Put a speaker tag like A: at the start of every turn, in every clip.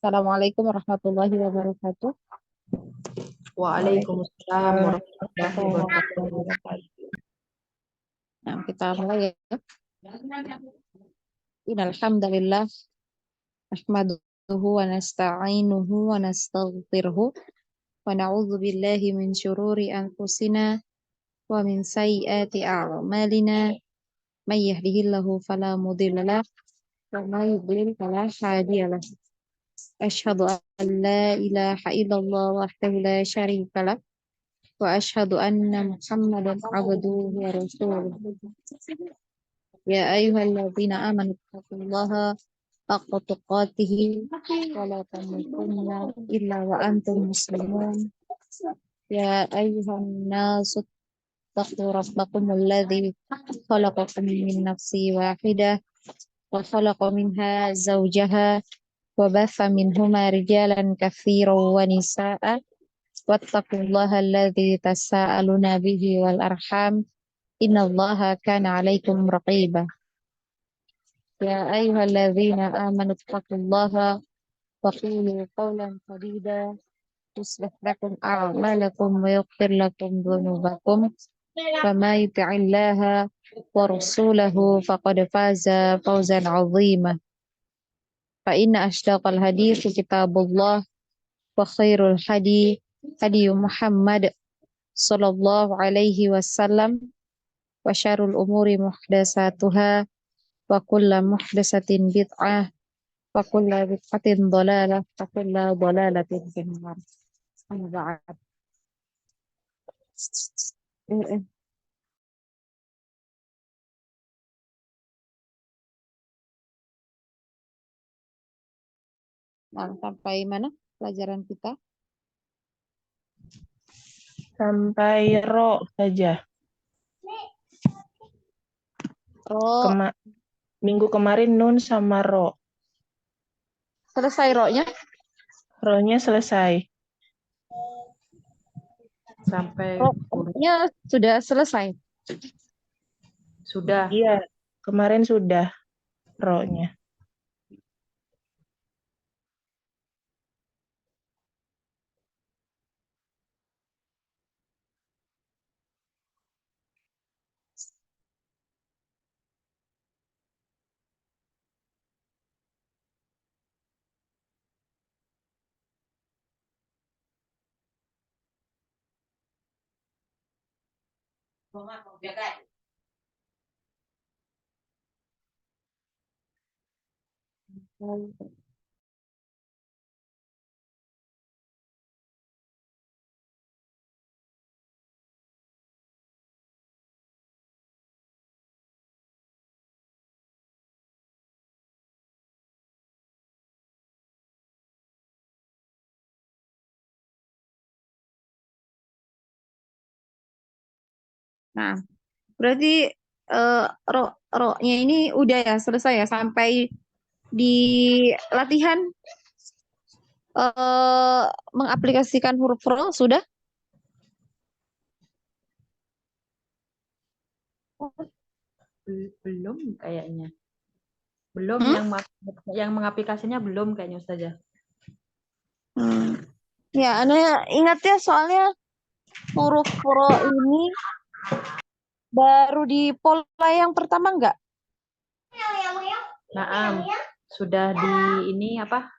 A: Assalamualaikum warahmatullahi wabarakatuh.
B: Waalaikumsalam warahmatullahi
A: Waalaikumsalam
B: wabarakatuh.
A: warahmatullahi wabarakatuh. Nah, kita mulai ya. Innal hamdalillah nahmaduhu wa nasta'inuhu wa nastaghfiruhu wa na'udzu billahi min syururi anfusina wa min sayyiati a'malina. May yahdihillahu fala mudilla lahu wa may yudlil fala hadiya lahu. Asyhadu an la ilaha illallah wahdahu la syarika lahu wa asyhadu anna Muhammadan abduhu wa rasuluh. Ya ayyuhalladzina amanu taqullaha haqqa tuqatih wa la tamutunna illa wa antum muslimun. Ya ayyuhan nasu taqu rabbakumul ladzi khalaqakum min nafsin wahidah wa khalaqa minha zawjaha wa batha minhuma rijalan katsiran wa nisaa'a wattaqullaha alladzi tasaaluna bihi wal arham innallaha kana 'alaikum raqiba. Ya ayyuhalladzina amanu taqullaha wa qulu qawlan sadida yuslih lakum a'malakum wa yaghfir lakum dhunubakum wa may yuti'illaha wa rasulahu faqad faza fawzan 'azima. Fa inna ashdaqal hadithi kitabullah wa khairul hadi Muhammad sallallahu alaihi wasallam wa syarrul umuri muhdatsatuha wa kullu muhdatsatin bid'ah wa kullu bid'atin dhalalah wa kullu dhalalatin finnar. Amma ba'd. Nah, sampai mana pelajaran kita?
B: Sampai ro saja.
A: Ro,
B: Minggu kemarin nun sama ro.
A: selesai ro-nya?
B: Ro-nya selesai.
C: Sampai
A: Ro-nya sudah selesai.
C: sudah.
B: Iya, kemarin sudah ro-nya.
A: Nah, berarti ro-nya ini udah ya selesai ya sampai di latihan mengaplikasikan huruf ro sudah?
C: Belum kayaknya. Belum
A: Hmm?
C: yang mengaplikasinya belum kayaknya Ustazah.
A: Ya, Anda ingat ya soalnya huruf ro ini baru di pola yang pertama enggak?
C: Naam, sudah di ini apa?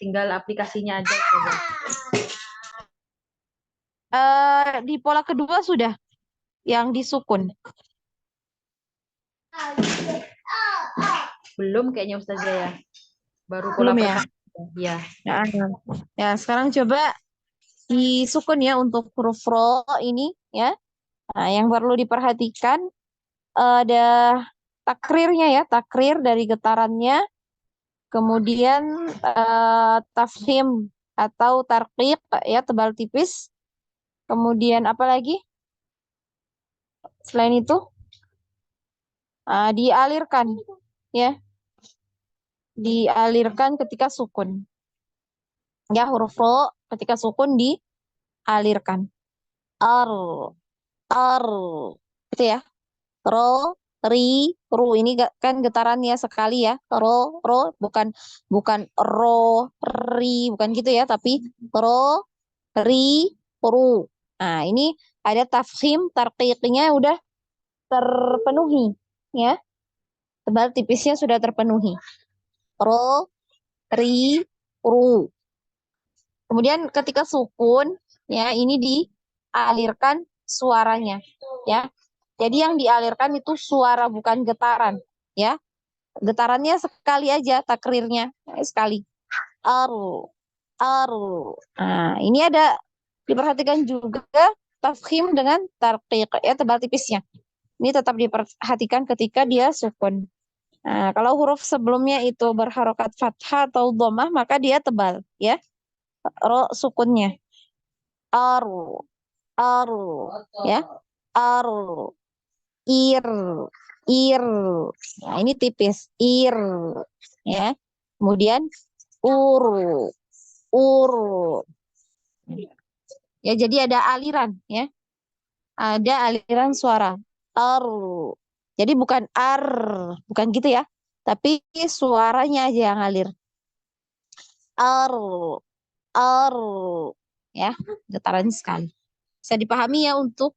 C: Tinggal aplikasinya aja Ustazah.
A: Di pola kedua sudah yang disukun.
C: Belum kayaknya Ustazah ya. Baru pola
A: Belum ya?
C: pertama. Ya.
A: Ya, sekarang coba disukun ya untuk huruf ro ini ya. Nah, yang perlu diperhatikan ada takrirnya ya, takrir dari getarannya, kemudian tafhim atau tarqiq ya, tebal tipis. Kemudian apa lagi? Selain itu dialirkan ya, dialirkan ketika sukun. Ya, huruf ro ketika sukun dialirkan. Ar, ar, itu ya. Ro, ri, ru. Ini kan getarannya sekali ya. Ro, bukan bukan ro, ri, bukan gitu ya, tapi ro, ri, ru. Nah, ini ada tafkhim, tarqiqnya udah terpenuhi ya. Tebal tipisnya sudah terpenuhi. Ro, ri, ru. Kemudian ketika sukun ya ini dialirkan suaranya ya. Jadi yang dialirkan itu suara bukan getaran ya. Getarannya sekali aja takrirnya sekali. Aru, aru. Nah, ini ada diperhatikan juga tafkhim dengan tarqiq ya tebal tipisnya. Ini tetap diperhatikan ketika dia sukun. Nah, kalau huruf sebelumnya itu berharokat fathah atau dhammah maka dia tebal ya. Ro sukunnya. Aru, aru ya. Aru, ir, ir. Nah, ini tipis, ir ya. Kemudian uru, uru. Ya, jadi ada aliran ya. Ada aliran suara. Ar. Jadi bukan ar, bukan gitu ya. Tapi suaranya aja yang ngalir. Ar, ar. Ya, getaran sekali. Bisa dipahami ya untuk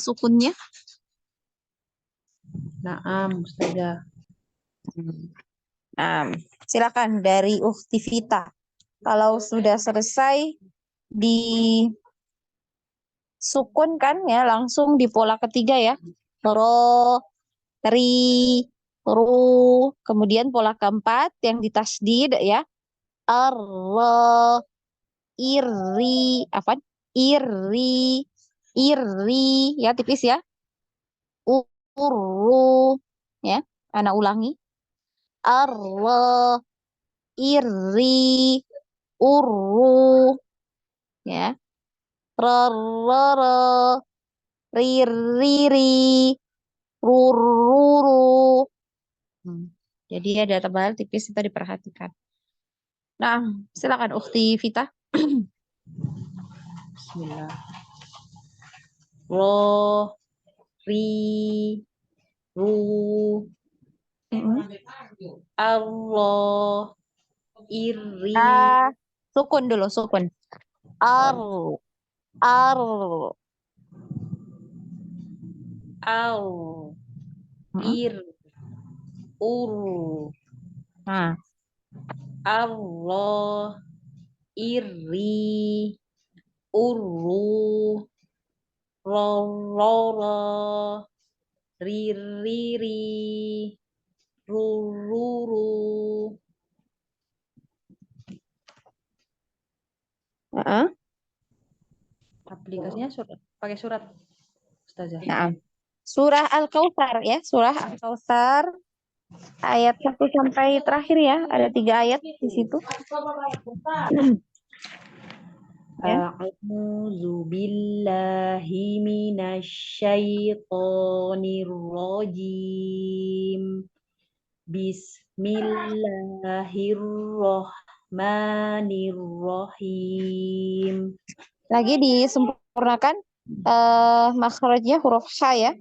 A: sukunnya.
C: Naam, Ustazah.
A: Nah, silakan dari Ukhti Vita. Kalau sudah selesai di sukun kan ya langsung di pola ketiga ya. Ro, ri, ru. Kemudian pola keempat yang ditasdid ya. Ar, iri, apa? Iri, iri ya tipis ya. Uru ya. Anak ulangi. Ar, iri, uru ya. Rororo, riri, rururu. Jadi ada tebal tipis itu diperhatikan. Nah, silakan Ukhti Vita.
C: Bismillah. Ro, ri, ru, Allah, iri,
A: Sukun dulu, sukun. Ar, ar.
C: au, ir, uru,
A: Nah,
C: Allah, iri, uru, rororo, ririri, rururu. Aplikasinya pakai surat, Ustazah.
A: nah. Surah Al-Kautsar ya, surah Al-Kautsar ayat 1 sampai terakhir ya, ada 3 ayat di situ. Ya.
C: A'udzu billahi minasyaitonir rajim. Bismillahirrahmanirrahim.
A: Lagi disempurnakan makhrajnya huruf H ya.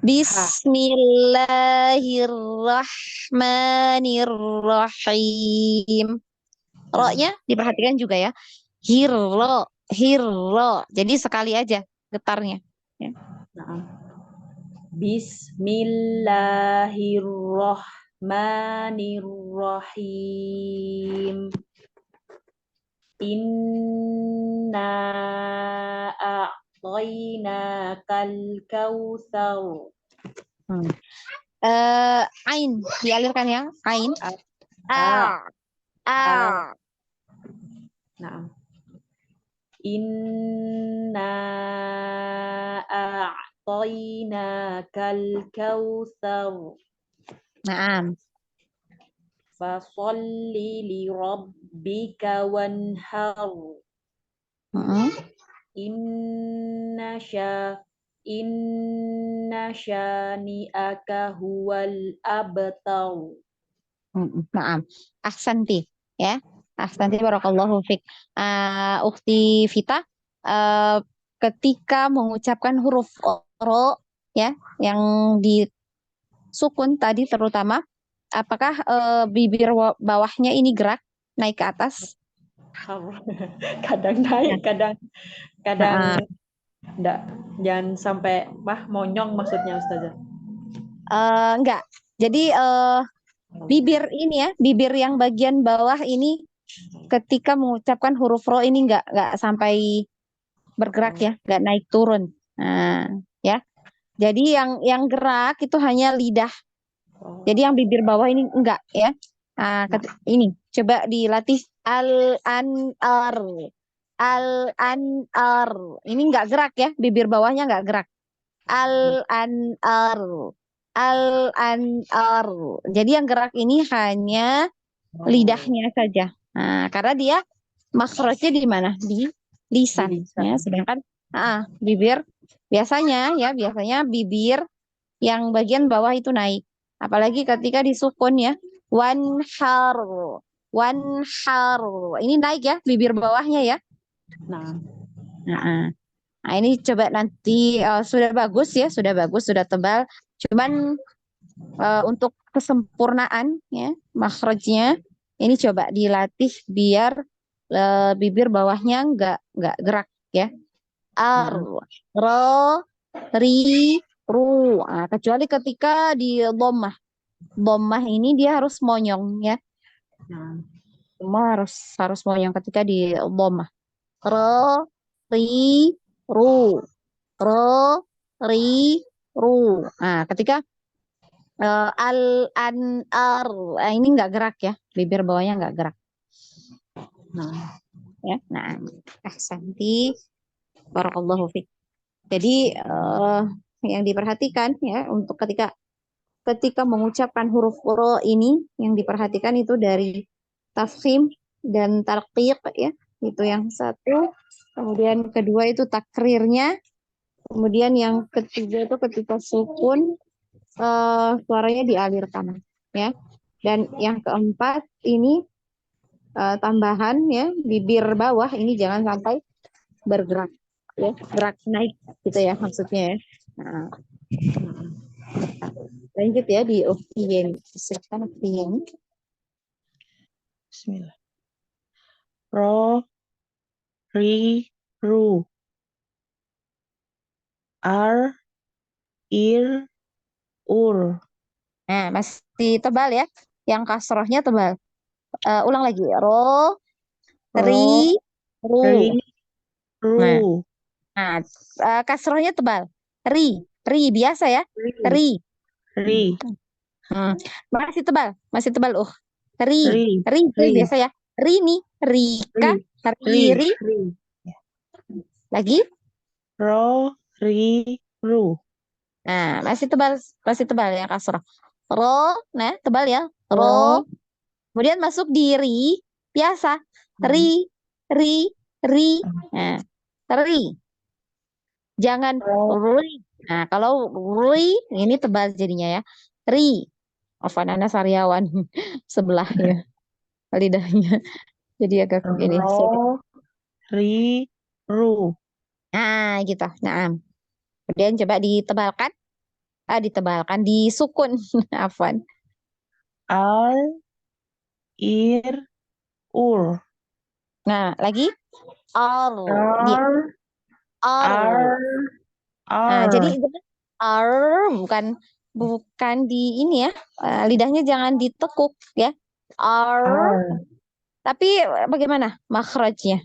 A: Bismillahirrahmanirrahim. Ro-nya diperhatikan juga ya. Hirro, hirro. Jadi sekali aja getarnya. Ya.
C: Bismillahirrahmanirrahim. Inna a'tainakal kautsar.
A: Ain dialirkan ya. Ain.
C: Nah. Inna a'tainakal kautsar.
A: Naam.
C: Fasolli li rabbika wanhar. Inna syani'aka huwal abtar.
A: Naam. Ahsanti ya. Ahsanti barakallahu fik. Ukhti Vita, ketika mengucapkan huruf ro ya yang di sukun tadi terutama, apakah bibir bawahnya ini gerak naik ke atas?
C: Kadang
A: Ya.
C: naik, kadang
A: Nah,
C: enggak. Jangan sampai monyong maksudnya Ustazah.
A: enggak. Jadi bibir ini ya, bibir yang bagian bawah ini ketika mengucapkan huruf ro ini enggak sampai bergerak ya, enggak naik turun. Nah, ya. Jadi yang gerak itu hanya lidah. Jadi yang bibir bawah ini enggak ya. Nah, ini coba dilatih al-an-ar. Al-an-ar. Ini enggak gerak ya, bibir bawahnya enggak gerak. Al-an-ar. Al-an-ar. Jadi yang gerak ini hanya lidahnya saja. Nah, karena dia makhrajnya di mana? Di lisan.
C: Di lisan.
A: Ya, sedangkan bibir biasanya bibir yang bagian bawah itu naik. Apalagi ketika disukun ya. Wanhar. Wanhar. Ini naik ya bibir bawahnya ya.
C: Nah,
A: Nah, nah, ini coba nanti sudah bagus ya, sudah bagus, sudah tebal. Cuman untuk kesempurnaan ya makhrajnya ini coba dilatih biar bibir bawahnya nggak gerak ya. Ar, ro, ri, ru. Nah, kecuali ketika di dhammah. Dhammah ini dia harus monyong ya.
C: nah.
A: Semua harus monyong ketika di dhammah. Ro, ri, ru. Ro, ri, ru. Nah, ketika al, an, ar. Ini nggak gerak ya. Bibir bawahnya nggak gerak.
C: Nah,
A: Ya. Nah, Santi. Barakallahu fiik. Jadi yang diperhatikan ya untuk ketika mengucapkan huruf ro ini yang diperhatikan itu dari tafkhim dan tarqiq ya. Itu yang satu. Kemudian kedua itu takrirnya. Kemudian yang ketiga itu ketika sukun suaranya dialirkan ya. Dan yang keempat ini tambahan ya bibir bawah ini jangan sampai bergerak ya, gerak naik gitu ya maksudnya ya. Nah, lanjut ya di Ufiyen. Silakan Ufiyen.
B: Bismillah. Ro, ri, ru. Ar, ir, ur.
A: Nah, masih tebal ya. Yang kasrohnya tebal. Ulang lagi. Ro,
B: Ro,
A: ri, ru.
B: ri,
A: Nah,
B: ru.
A: nah kasrohnya tebal. Ri biasa ya.
B: Ri,
A: Ri.
B: ri,
A: Hmm. Masih tebal. Ri,
B: ri,
A: ri
B: ri,
A: biasa ya. Ri nih, Rika,
B: ri, ri,
A: ri.
B: ri.
A: Lagi.
B: Ro, ri, ru.
A: Nah, masih tebal ya kasroh. Ro, nah tebal ya. Ro,
B: Ro,
A: kemudian masuk di ri, biasa. Ri, ri, ri. Nah, ri. Jangan
B: ro,
A: ri. Nah, kalau ri, ini tebal jadinya ya. Ri. Afanana Sariawan sebelah ya lidahnya. Jadi agak ini.
B: ro, ri, ru.
A: Nah, gitu. Nah, kemudian coba ditebalkan. Ditebalkan, disukun. Afwan.
B: Ar, ir, ur.
A: Nah, lagi. Ar. Dia.
B: Ar,
A: Ar.
B: ar,
A: Nah, jadi
B: ar.
A: ar bukan bukan di ini ya. Lidahnya jangan ditekuk ya. Ar.
B: Ar,
A: Tapi bagaimana makhrajnya?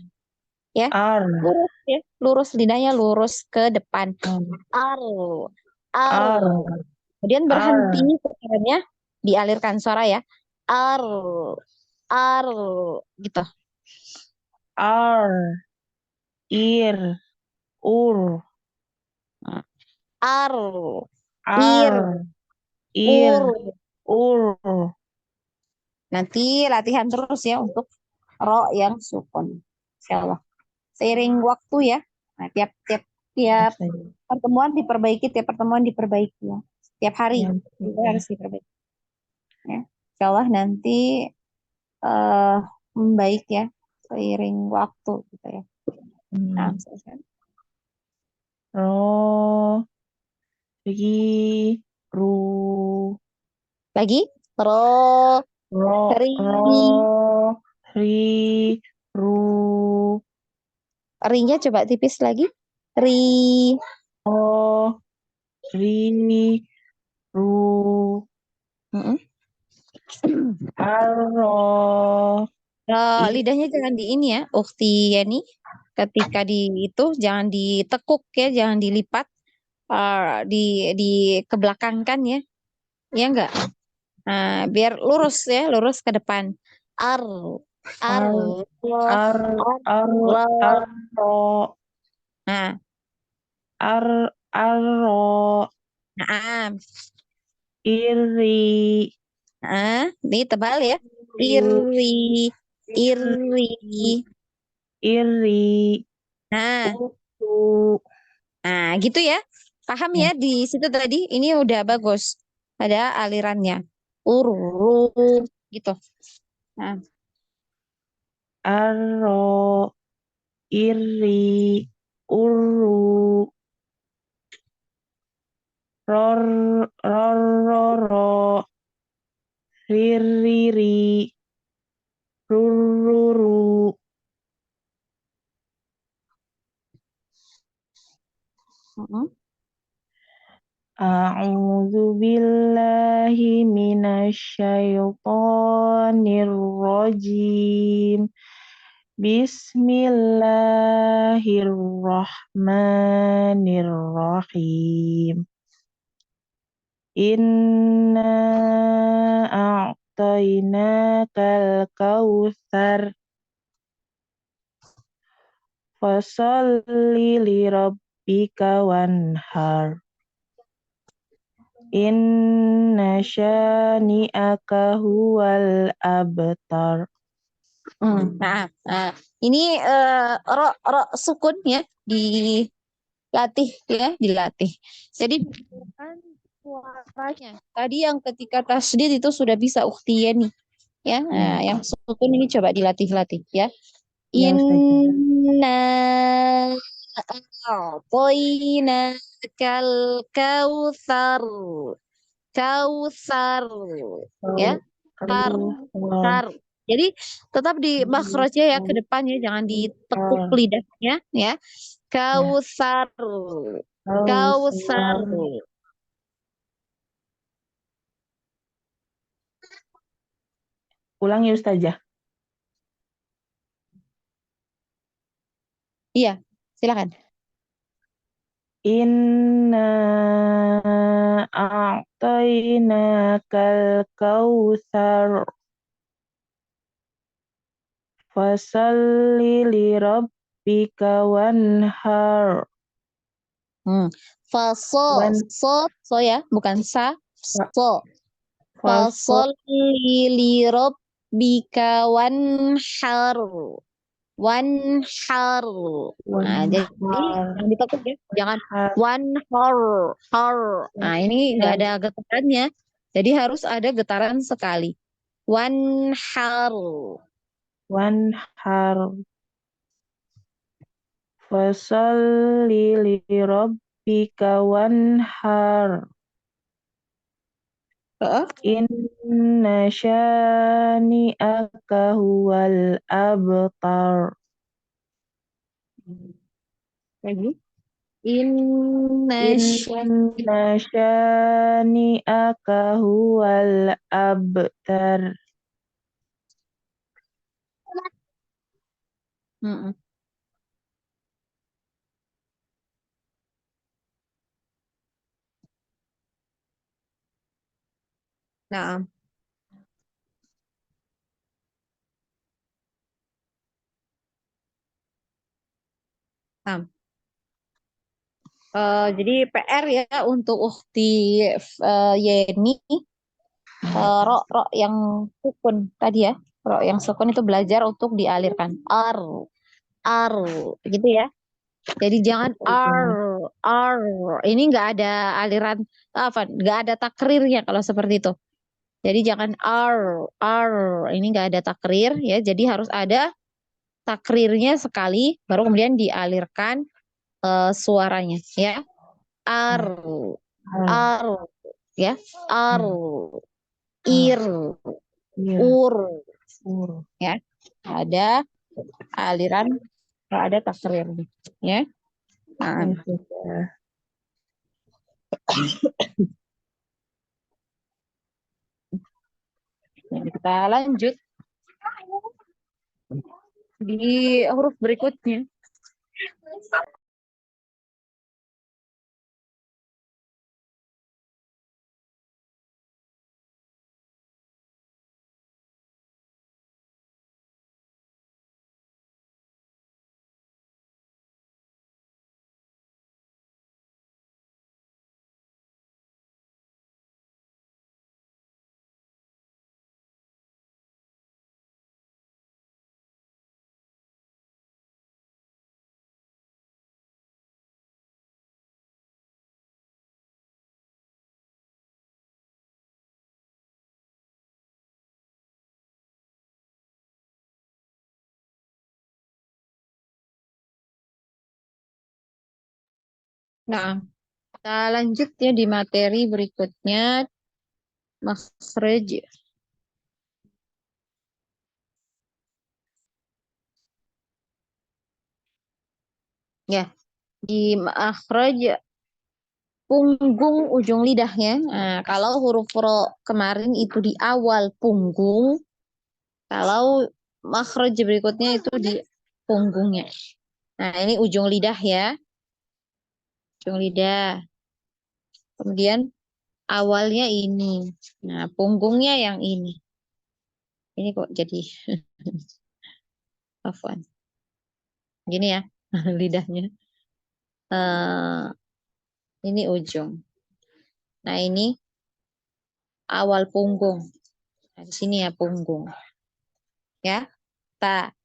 A: Ya.
B: ar,
A: Lurus ya. Lurus lidahnya lurus ke depan. Ar. Ar.
B: ar,
A: Kemudian berhenti
B: ar,
A: suaranya dialirkan suara ya. Ar. Ar gitu.
B: ar, ir, ur,
A: Nah, ar. Ir.
B: ar, ir,
A: Ur.
B: ur.
A: Nanti latihan terus ya untuk ro yang sukun. Insyaallah. Seiring waktu ya. Nah, tiap tiap tiap pertemuan diperbaiki, tiap pertemuan diperbaiki ya. Tiap hari
B: Ya,
A: itu harus diperbaiki. Ya. Insyaallah nanti eh membaik ya seiring waktu gitu ya. Nah, selesai.
B: ro, ri, ru.
A: Lagi. Ro,
B: ro,
A: ri.
B: ri, ru,
A: Ri-nya coba tipis lagi. Ri.
B: ro, ri, ru,
A: Mm-mm.
B: aro, i,
A: Lidahnya jangan di ini ya, Ukti Yeni. Ketika di itu jangan ditekuk ya, jangan dilipat, di dikebelakangkan ya, ya enggak. Nah, biar lurus ya, lurus ke depan. Ar, ar,
B: ar,
A: loh,
B: ar,
A: ar,
B: ar,
A: loh.
B: arro,
A: Nah,
B: arro,
A: nah,
B: iri,
A: ini tebal ya.
B: ru,
A: Iri, iri.
B: iri,
A: Nah,
B: utu.
A: nah gitu ya. Paham ya
B: Ya.
A: di situ tadi? Ini udah bagus. Ada alirannya. Uru, gitu. Nah,
B: Arro, iri, uru, ror, roro, ririri, rururu.
A: mm-mm.
B: A'udzu billahi minasyaitonir rajim. Bismillahirrahmanirrahim. Inna a'tainakal kautsar fasalli lirabbika wanhar. Inna syani'aka huwal abtar.
A: Nah, ini ro, ro sukun ya dilatih ya, dilatih. Jadi bukan suaranya. Tadi yang ketika tasdid itu sudah bisa uktiya nih ya. Nah,
B: Ya,
A: yang sukun ini coba dilatih-latih ya.
B: ya Ustazah.
A: Inna a'tainakal kautsar. Kautsar ya. Tar,
B: Kautsar.
A: tar. Jadi tetap di makhrajnya ya ke depannya, jangan ditekuk
B: Kautsar.
A: lidahnya ya.
B: Ya,
A: Kautsar. Kautsar.
B: kautsar. Ulang ya Ustazah.
A: Iya, silakan.
B: Inna a'tainakal kautsar fasalli lirabbika wanhar.
A: Hmm. Faso,
B: Wan
A: so ya, bukan sa, so.
B: fasol
A: Fasol li bika wanhar. Wanhar. Nah, jadi
B: wanhar.
A: yang ditekuk ya, jangan wanhar, har. Nah, ini nggak ada getarannya. Jadi harus ada getaran sekali. Wanhar.
B: Wanhar. Fasalli lirabbika wanhar.
A: Heeh.
B: Inna syani'aka huwal abtar.
A: Lagi. Inna
B: Inna syani'aka huwal abtar.
A: Mm-mm. Nah, nah. Jadi PR ya untuk Ukti Yeni, ro, ro yang sukun tadi ya, ro yang sukun itu belajar untuk dialirkan. Ar, gitu ya. Jadi jangan ar. Ini nggak ada aliran apa, nggak ada takrirnya kalau seperti itu. Jadi jangan ar. Ini nggak ada takrir ya. Jadi harus ada takrirnya sekali, baru kemudian dialirkan suaranya ya. Ar,
B: Har.
A: ar, ya, ar. ir,
B: Ir.
A: ur,
B: Ur.
A: ya. Ada aliran, ada takrir, ya. Nah,
B: Ya sudah.
A: kita lanjut di huruf berikutnya. Nah, kita lanjut ya di materi berikutnya, makhraj. Ya, di makhraj punggung ujung lidahnya. Nah, kalau huruf ro kemarin itu di awal punggung, kalau makhraj berikutnya itu di punggungnya. Nah, ini ujung lidah ya. Ujung lidah. Kemudian awalnya ini. Nah, punggungnya yang ini. Ini kok jadi afwan. Gini ya, lidahnya. Ini ujung. Nah, ini awal punggung. Nah, di sini ya punggung. Ya, ta,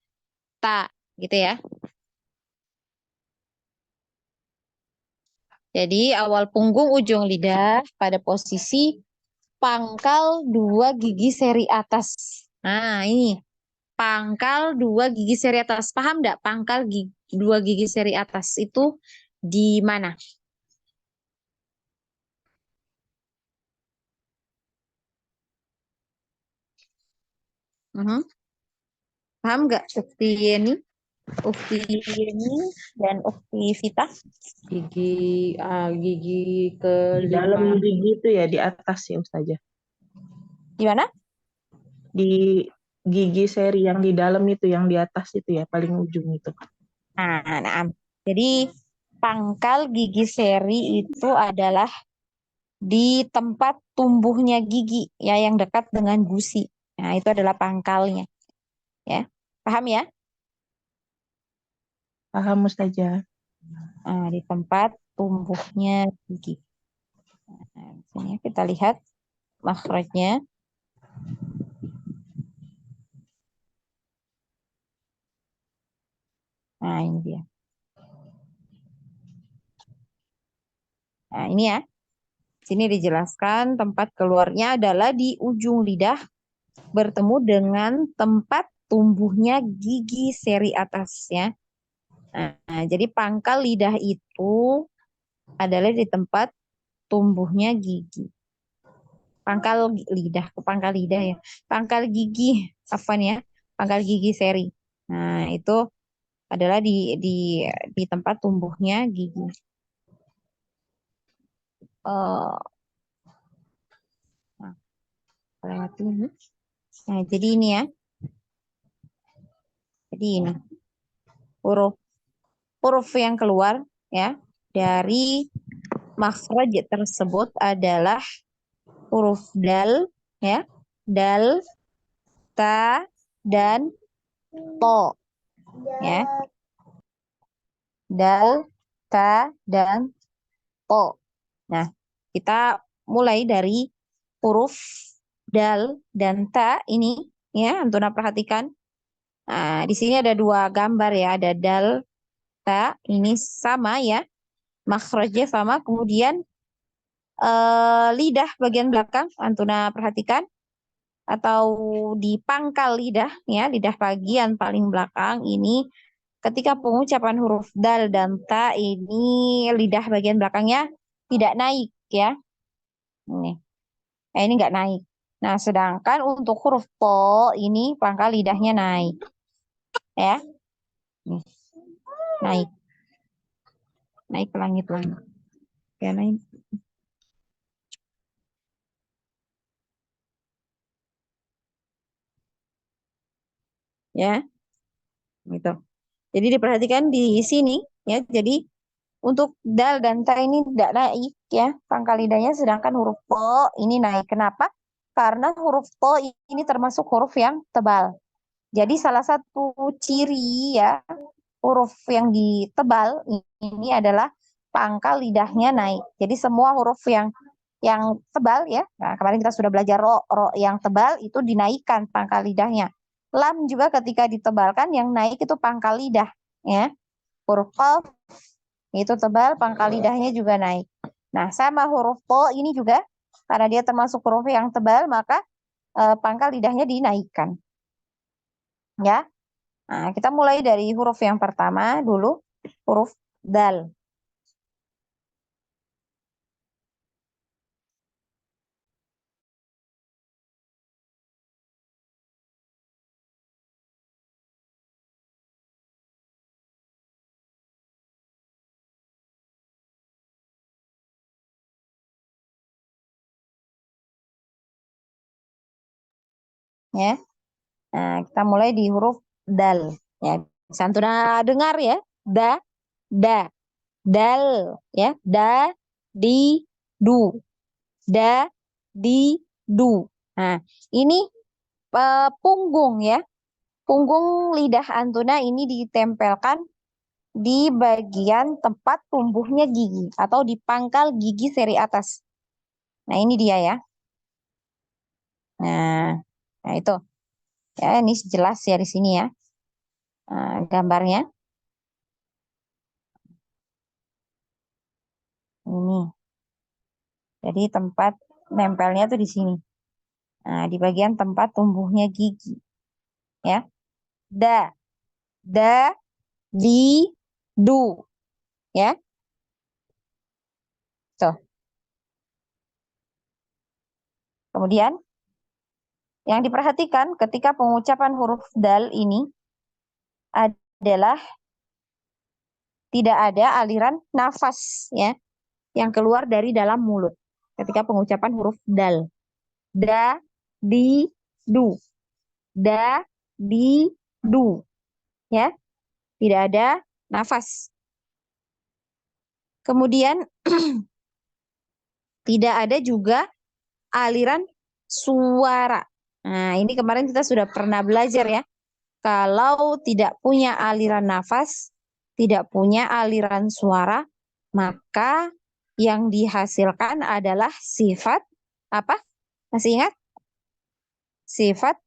A: ta, gitu ya. Jadi awal punggung ujung lidah pada posisi pangkal dua gigi seri atas. Nah, ini pangkal dua gigi seri atas. Paham nggak pangkal dua gigi seri atas itu di mana? Mhm. Paham nggak Ukti Yeni? Ukti Yeni dan Ukti Vita?
C: Gigi
B: Di dalam
C: kelima.
B: gigi itu ya di atas ya Ustazah.
A: Gimana?
B: Di gigi seri yang di dalam itu yang di atas itu ya paling ujung itu.
A: Nah. Jadi pangkal gigi seri itu adalah di tempat tumbuhnya gigi ya yang dekat dengan gusi. Nah, itu adalah pangkalnya ya. Paham ya?
B: Paham Ustazah?
A: Nah, di tempat tumbuhnya gigi. Nah, di sini kita lihat makhrajnya. Nah, ini dia. Nah, ini ya. Sini dijelaskan tempat keluarnya adalah di ujung lidah bertemu dengan tempat tumbuhnya gigi seri atas ya. Nah, jadi pangkal lidah itu adalah di tempat tumbuhnya gigi. Pangkal lidah ya. Pangkal gigi, apa nih ya? Pangkal gigi seri. Nah, itu adalah di tempat tumbuhnya gigi. Oh, nah, lewat ini. Nah, jadi ini ya. Jadi ini huruf huruf yang keluar ya dari makhraj tersebut adalah huruf dal ya. Dal, ta, dan to ya. Dal, ta, dan to. Nah, kita mulai dari huruf dal dan ta ini ya, Antuna perhatikan. Nah, di sini ada dua gambar ya, ada dal, ta, ini sama ya, makhrajnya sama. Kemudian lidah bagian belakang, Antuna perhatikan, atau di pangkal lidah ya, lidah bagian paling belakang ini. Ketika pengucapan huruf dal dan ta ini lidah bagian belakangnya tidak naik ya. Ini nggak naik. Nah, sedangkan untuk huruf po ini pangkal lidahnya naik. Ya. Nih, naik. Naik ke langit-langit. Ya, naik. Ya, gitu. Jadi diperhatikan di sini ya. Jadi untuk dal dan ta ini tidak naik ya pangkal lidahnya, sedangkan huruf po ini naik. Kenapa? Karena huruf po ini termasuk huruf yang tebal. Jadi salah satu ciri ya huruf yang ditebal ini adalah pangkal lidahnya naik. Jadi semua huruf yang tebal ya. Nah, kemarin kita sudah belajar ro yang tebal itu dinaikkan pangkal lidahnya. Lam juga ketika ditebalkan yang naik itu pangkal lidah ya. Huruf qaf itu tebal, pangkal lidahnya juga naik. Nah, sama huruf po ini juga karena dia termasuk huruf yang tebal maka pangkal lidahnya dinaikkan. Ya. Nah, kita mulai dari huruf yang pertama dulu, huruf dal. Ya. Nah, kita mulai di huruf dal. Ya, Santuna dengar ya. Da, dal, ya. Di, du. Da, di, du. Nah, ini punggung ya. Punggung lidah Antuna ini ditempelkan di bagian tempat tumbuhnya gigi atau di pangkal gigi seri atas. Nah, ini dia ya. Nah itu. Ya, ini jelas ya di sini ya. Gambarnya. Ini. Jadi tempat nempelnya tuh di sini. Nah, di bagian tempat tumbuhnya gigi. Ya. Da. Da. Di. Du. Ya. Tuh. Kemudian yang diperhatikan ketika pengucapan huruf dal ini adalah tidak ada aliran nafas ya yang keluar dari dalam mulut ketika pengucapan huruf dal. Da, di, du. Da, di, du. Ya, tidak ada nafas. Kemudian tidak ada juga aliran suara. Nah, ini kemarin kita sudah pernah belajar ya. Kalau tidak punya aliran nafas, tidak punya aliran suara, maka yang dihasilkan adalah sifat apa? Masih ingat? Sifat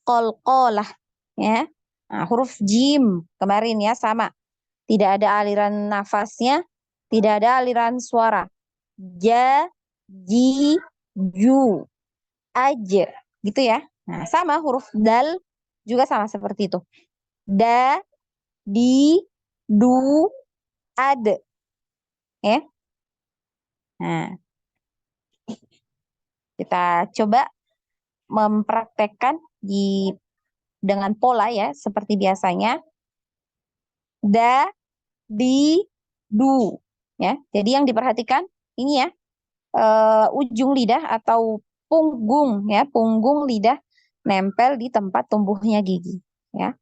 A: qalqalah ya. Nah, huruf jim kemarin ya sama. Tidak ada aliran nafasnya, tidak ada aliran suara. Ja, ji, ju, aja, gitu ya. Nah, sama huruf dal juga sama seperti itu. Da, di, du, ad. Ya. Nah, kita coba mempraktekkan dengan pola ya, seperti biasanya. Da, di, du. Ya, jadi yang diperhatikan ini ya, ujung lidah atau punggung ya, punggung lidah nempel di tempat tumbuhnya gigi ya.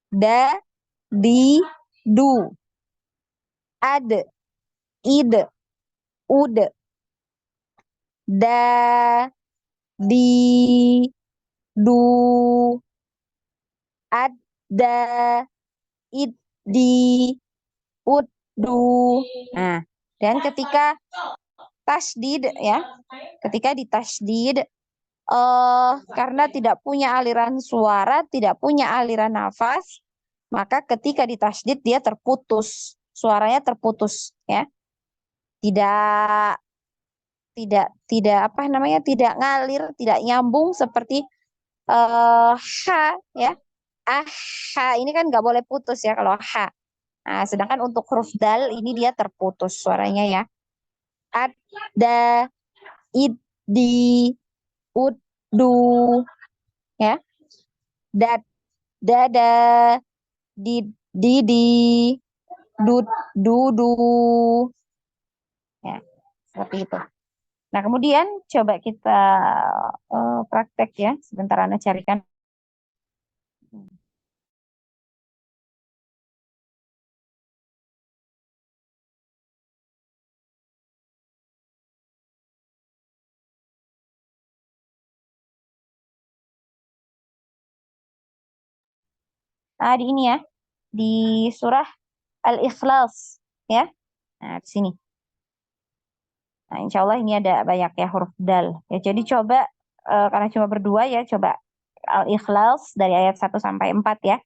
A: Da, di, du, ad, id, ud. Da, di, du, ad, da, id, di, ud, du. Nah, dan ketika tasdid ya, ketika ditasdid karena tidak punya aliran suara, tidak punya aliran nafas, maka ketika ditasdid dia terputus, suaranya terputus ya. Tidak tidak apa namanya? Tidak ngalir, tidak nyambung seperti ha ya. Ha ini kan nggak boleh putus ya kalau ha. Nah, sedangkan untuk huruf dal ini dia terputus suaranya ya. Ada, id, di, ud, du, ya. Dad, dada, di, dud, dudu, ya, seperti itu. Nah, kemudian coba kita praktek ya. Sebentar Ana carikan. Nah, di ini ya, di surah Al-Ikhlas ya. Nah, di sini. Nah, insya Allah ini ada banyak ya huruf dal. Ya, jadi coba karena cuma berdua ya, coba Al-Ikhlas dari ayat 1 sampai 4 ya.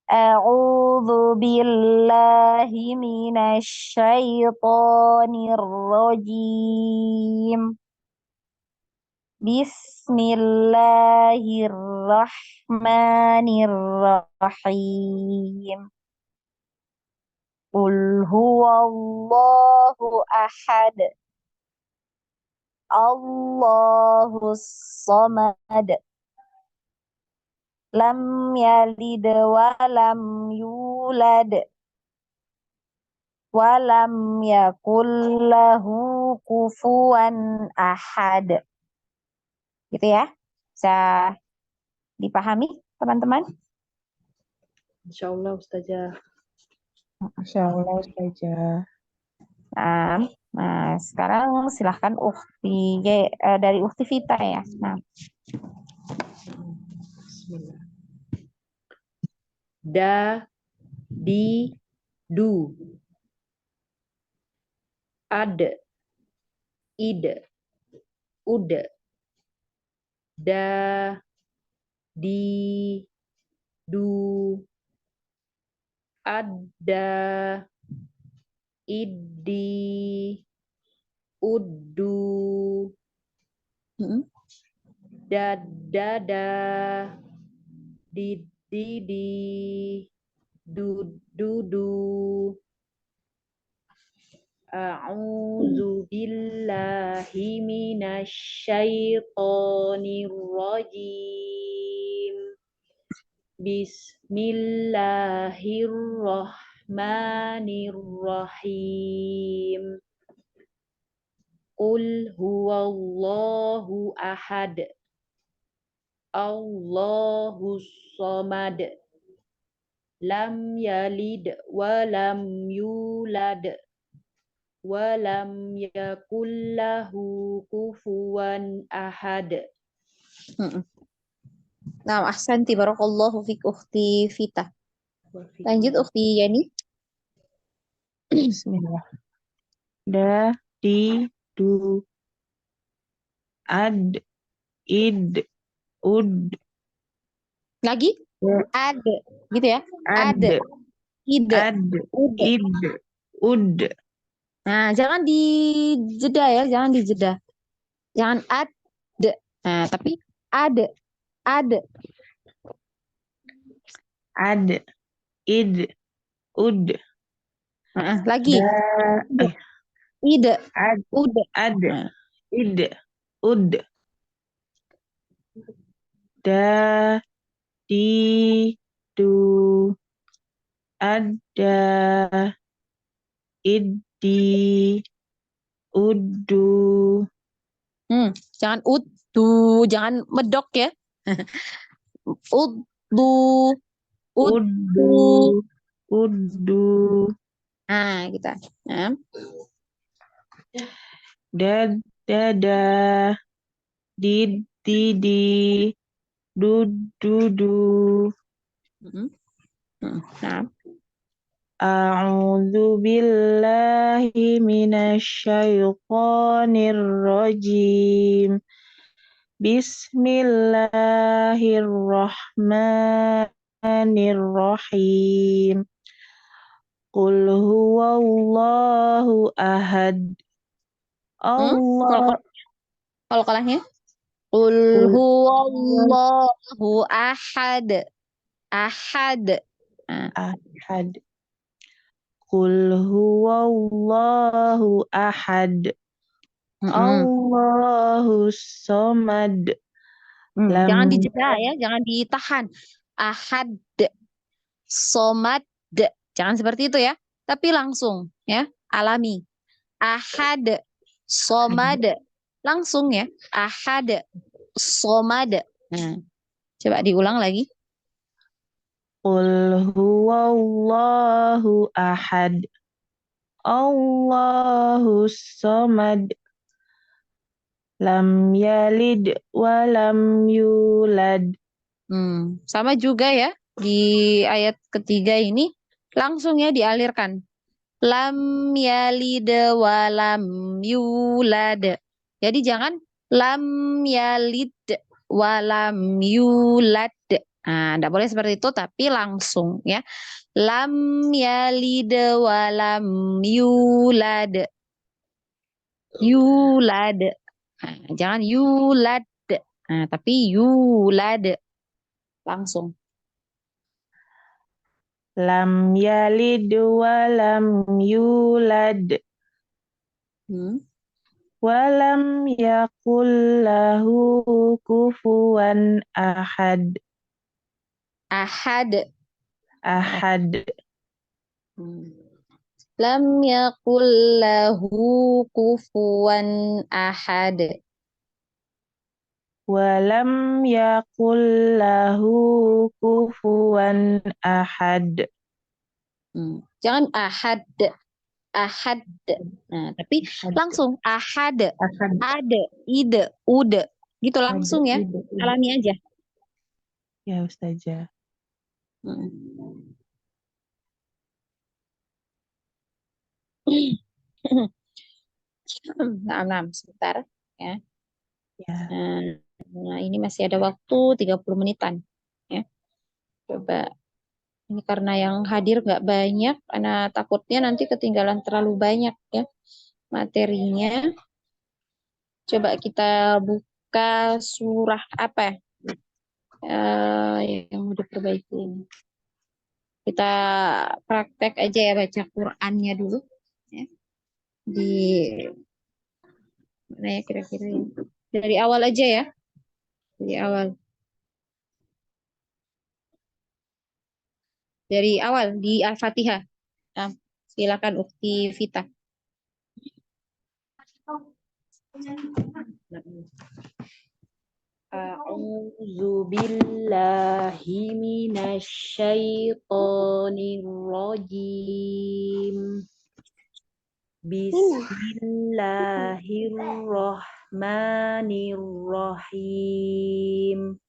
A: A'udzu billahi minasyaitonir rajim. Bismillahirrahmanirrahim. Qul huwallahu ahad. Allahus samad. Lam yalid wa lam yulad. Wa lam yakul lahu kufuwan ahad. Gitu ya. Bisa dipahami teman-teman?
C: Insya Allah Ustazah.
B: Masya Allah, Ustazah.
A: Nah, sekarang silahkan dari Ukti Vita ya. Nah,
C: Bismillah. Da, di, du. Ad, id, ud. Da, di, du. Ada, idi, uddu. Dada, di, dudu. A'udzu billahi minasyaitonir rajim. Bismillahirrahmanirrahim. Qul huwallahu ahad. Allahus samad. Lam yalid wa lam yulad. Wa lam yakul lahu kufuwan ahad.
A: Nah, ahsanti barakallahu fik Ukti Vita. Lanjut Ukti Yani.
B: Bismillah. Da, di, du. Ad, id, ud.
A: Lagi? Ada. Gitu ya.
B: Ad,
A: Ide.
B: ad,
A: Ude.
B: id, ud.
A: Nah, jangan dijeda ya, jangan dijeda. Jangan ada. Nah, tapi ada. Ada.
B: Ad, id, ud.
A: Lagi.
B: Da,
A: Ide.
B: ad,
A: Ude.
B: ad,
A: Nah.
B: id, ud. Da, di, du. Ada, iddi, uddu.
A: Jangan udu, jangan medok ya. Udu.
B: Uddu, uddu.
A: Nah, kita. Nah.
B: Dada, didi, dudu.
A: Nah.
B: A'udzu billahi minasyaitonir rajim. Bismillahirrahmanirrahim. Qul huwallahu ahad. Allah.
A: Kalau kalahnya? Qul huwallahu ahad. Ahad.
B: Ahad. Qul huwallahu ahad. Allahus samad.
A: Jangan
B: Lam
A: dijeda ya, jangan ditahan. Ahad, somad, jangan seperti itu ya. Tapi langsung ya, alami. Ahad, somad, langsung ya. Ahad, somad. Nah, coba diulang lagi.
B: Qul huwallahu ahad. Allahus samad. Lam yalid wa lam yulad.
A: Sama juga ya di ayat ketiga ini langsung ya dialirkan. Lam yalid wa lam yulad. Jadi jangan lam yalid wa lam yulad. Nah, enggak boleh seperti itu tapi langsung ya. Lam yalid wa lam yulad. Yulad. Nah, jangan yulad. Nah, tapi yulad langsung.
B: Lam yalid wa lam yulad. Wa lam yakul lahu kufuwan ahad.
A: Ahad.
B: Ahad.
A: Lam yakul lahu kufuwan ahad.
B: Wa lam yakul lahu kufuwan ahad.
A: Jangan ahad. Ahad. Nah, tapi langsung ahad.
B: Ahad.
A: Ada, ide, ude. Gitu langsung ya. Alami aja.
B: Ya Ustazah.
A: Nah, sebentar ya.
B: Ya.
A: Nah, ini masih ada waktu 30 menitan ya. Coba ini karena yang hadir nggak banyak, karena takutnya nanti ketinggalan terlalu banyak ya materinya. Coba kita buka surah apa yang mau diperbaiki ini. Kita praktek aja ya baca Qur'annya dulu ya. Di mana ya kira-kira ya? Dari awal aja ya. Dari awal. Dari awal di Al-Fatihah. Nah, silakan Ukti Vita. A'udzu billahi minasyaitonir rajim. Bismillahirrahmanirrahim.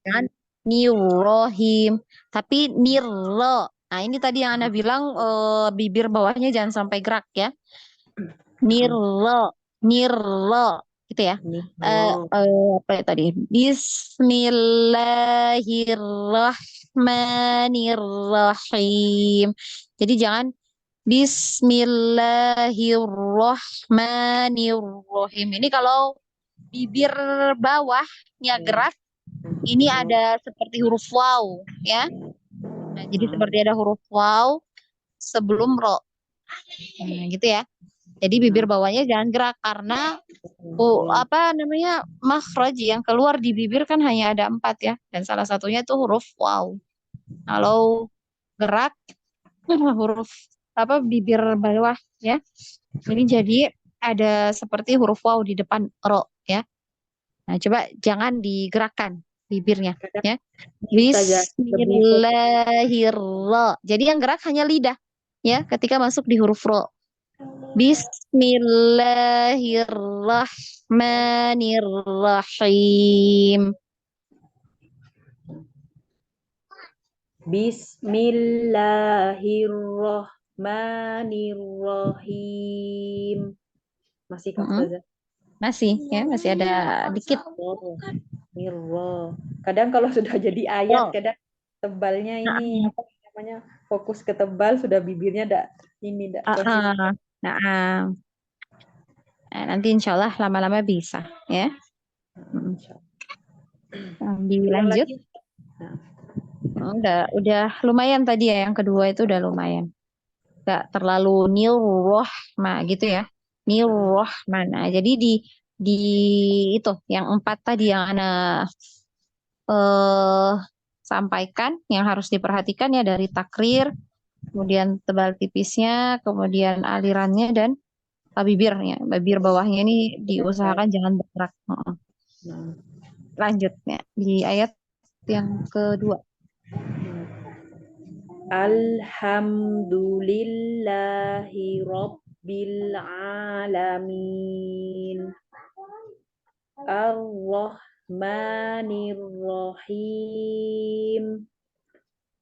A: Kan nirrohim, tapi nirro. Nah, ini tadi yang Ana bilang bibir bawahnya jangan sampai gerak ya. Nirlo, nirlo, gitu ya. Apa ya tadi? Bismillahirrahmanirrahim. Jadi jangan Bismillahirrahmanirrahim. Ini kalau bibir bawahnya gerak, ini ada seperti huruf waw, ya. Nah, jadi seperti ada huruf waw sebelum ro. Nah, gitu ya. Jadi bibir bawahnya jangan gerak karena apa namanya makhraj yang keluar di bibir kan hanya ada 4 ya, dan salah satunya itu huruf waw. Kalau gerak huruf apa bibir bawah ya, ini jadi ada seperti huruf waw di depan ro ya. Nah coba jangan digerakkan bibirnya ya. Bismillahirrahmanirrahim. Jadi yang gerak hanya lidah ya ketika masuk di huruf ro. Bismillahirrahmanirrahim.
C: Bismillahirrahmanirrahim. Masih Kak Ustazah?
A: Masih ya, masih ada dikit.
C: Mirro. Kadang kalau sudah jadi ayat, kadang tebalnya ini apa namanya fokus ke tebal, sudah bibirnya ini konsisten.
A: Nah, nanti insya Allah lama-lama bisa ya. Dilanjut. Udah lumayan tadi ya, yang kedua itu udah lumayan. Gak terlalu nirrohma gitu ya. Nirrohman. Nah, jadi di itu yang 4 tadi yang Ana eh, sampaikan, yang harus diperhatikan ya dari takrir, kemudian tebal tipisnya, kemudian alirannya dan bibirnya. Bibir bawahnya ini diusahakan jangan bergerak. Heeh.
C: Nah,
A: Lanjut ya di ayat yang kedua.
C: Alhamdulillahi Rabbil Alamin. Ar-Rahmanir Rahim.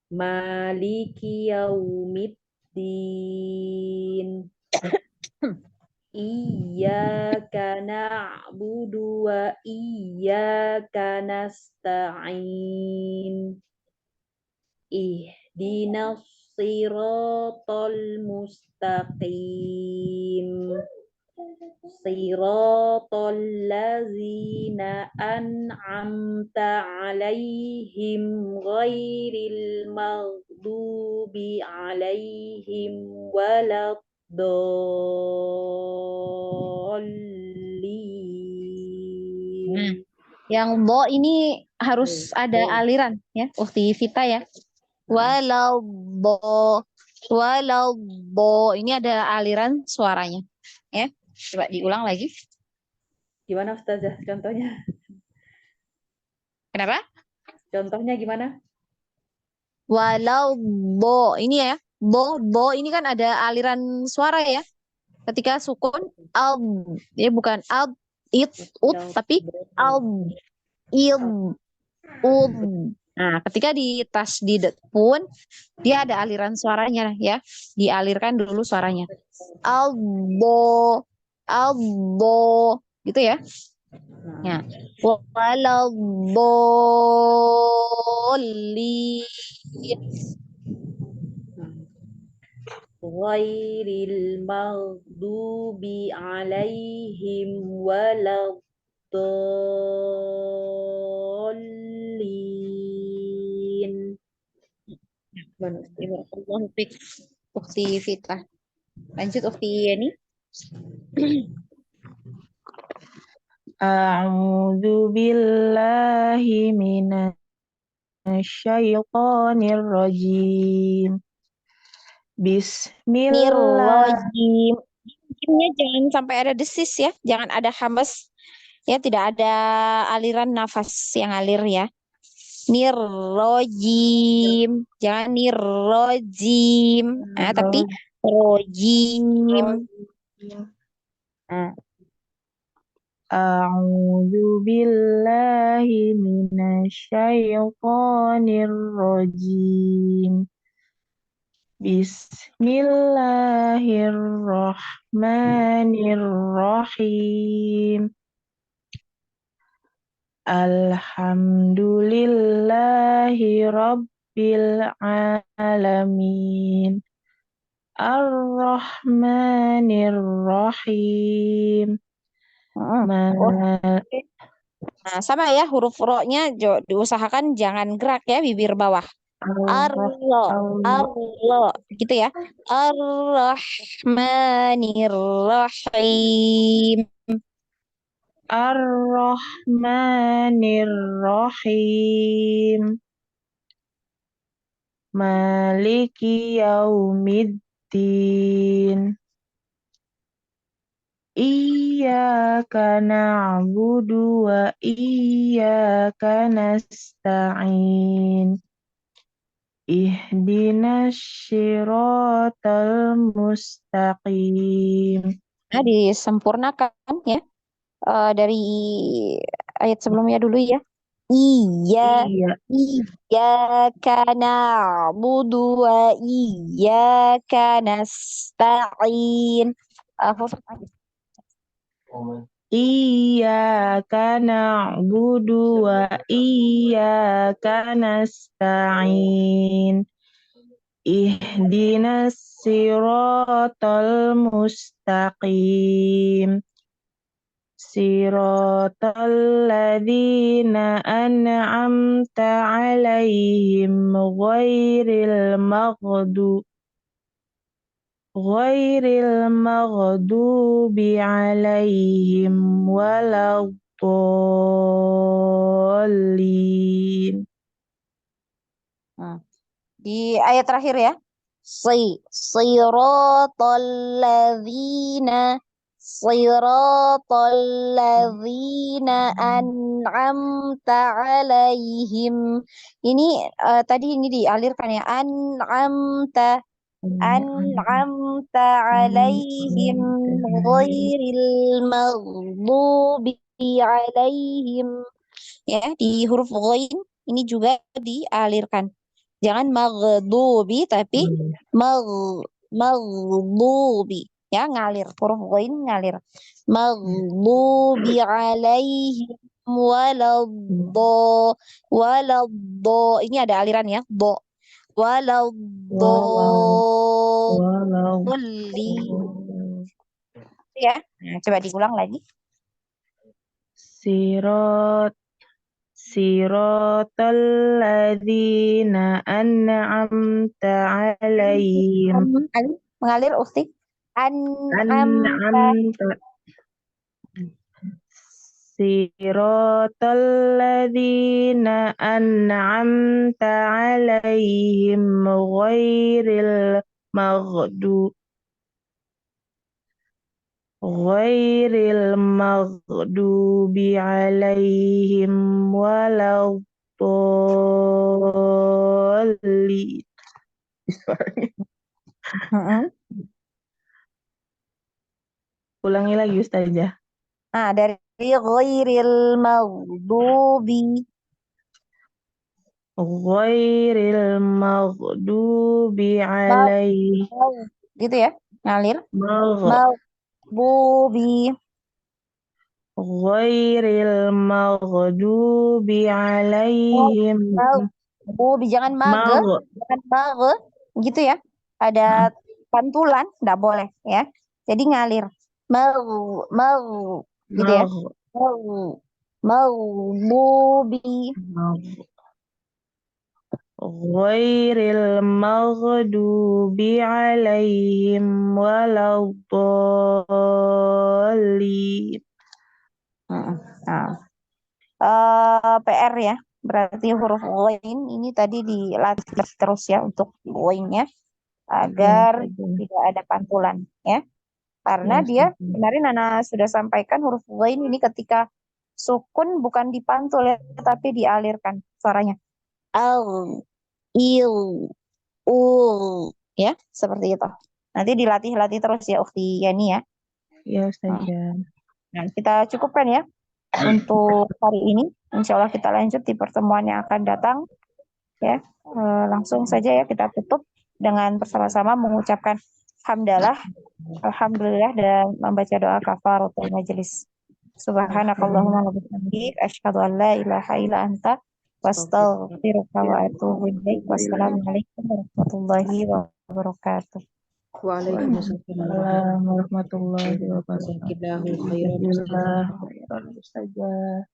C: Maliki Yaumiddin. Iyyaka na'budu wa iyyaka nasta'in. Ihdinas siratal mustaqim. Siratal ladzina an'amta 'alaihim ghairil maghdubi 'alaihim waladdallin.
A: Yang bo ini harus ada aliran ya, Ukti Vita ya. Walau bo ini ada aliran suaranya ya. Coba diulang lagi.
C: Gimana Ustazah contohnya?
A: Kenapa?
C: Contohnya gimana?
A: Walau bo ini ya. Bo ini kan ada aliran suara ya. Ketika sukun al ya bukan al it ut tapi al il ud. Nah, ketika di tasdid pun dia ada aliran suaranya ya. Dialirkan dulu suaranya. Albo gitu ya. Ya. Walau bolli
C: Ghairil maghdubi 'alaihim waladdallin.
A: Barakallahu fiik, Ukti Fitah. Lanjut Ukti Yeni.
B: A'udzu billahi minasyaitonir rajim. Bismillah.
A: Nirrojim. Jimnya jangan sampai ada desis ya, jangan ada hamas ya, tidak ada aliran nafas yang alir ya. Nirrojim, jangan nirrojim, tapi rojim. Nah,
B: A'udzu billahi minasyaitonir rajim. Bismillahirrahmanirrahim. Alhamdulillahi rabbil alamin. Ar-Rahmanir-Rahim.
A: Nah, sama ya huruf ro-nya diusahakan jangan gerak ya bibir bawah. Arlo gitu ya. Ar-Rahmanir-Rahim.
B: Ar-Rahmanir-Rahim. Maliki yaumiddin. Iyyaka na'budu wa iyyaka nasta'in. Ihdinas siratal mustaqim.
A: Nah, disempurnakan ya. Dari ayat sebelumnya dulu ya. Iya na'budu wa iyyaka nasta'in.
B: Iyyaka na'budu wa iyyaka nasta'in. Ihdinas siratal mustaqim. Siratal ladzina an'amta 'alaihim ghairil maghdubi 'alaihim waladdallin.
A: Di ayat terakhir ya. Siratal ladzina an'amta alaihim. Ini tadi ini dialirkan ya. An'amta alaihim ghairil maghdubi alaihim. Ya, di huruf ghain ini juga dialirkan. Jangan maghdubi tapi maghdubi. Ya, ngalir. Huruf ghain ngalir. Maghdubi alaihim waladdo. Ini ada aliran ya. Do. Waladdallin. Ya. Nah, coba diulang lagi.
B: Siratal ladzina an'amta alaihim.
A: Mengalir Ukti. An'amta.
B: Siratal ladzina an'amta alaihim ghairil maghdubi alaihim waladdallin. Ulangi lagi Ustazah.
A: Dari ghairil maghdubi.
B: Ghairil maghdubi alaihim.
A: Gitu ya, ngalir. Maghdubi.
B: Ghairil maghdubi alaihim.
A: Maghdubi, jangan mage. Jangan mage. Gitu ya. Ada pantulan, enggak boleh ya. Jadi ngalir. Gitu ya. Maghdubi.
B: Ghairil maghdubi alaihim waladdallin.
A: PR ya. Berarti huruf ghain ini tadi dilatih terus ya untuk ghainnya agar tidak ada pantulan ya. Karena dia kemarin Nana sudah sampaikan huruf ghain ini ketika sukun bukan dipantul ya, tapi dialirkan suaranya. Al, il, ul, ya seperti itu. Nanti dilatih-latih terus ya Ukti Yani ya.
B: Ya Ustazah.
A: Nah, kita cukupkan ya untuk hari ini. Insya Allah kita lanjut di pertemuan yang akan datang. Ya, langsung saja ya kita tutup dengan bersama-sama mengucapkan hamdalah, alhamdulillah dan membaca doa kafaratul majelis. Subhanakallahumma wa bihamdik asyhadu an la ilaha illa anta wastaghfiruka wa atubu ilaik. Wassalamualaikum warahmatullahi wabarakatuh.
C: Waalaikumsalam
B: warahmatullahi wabarakatuh.
C: Jazakallahu khairan.
B: Alhamdulillah.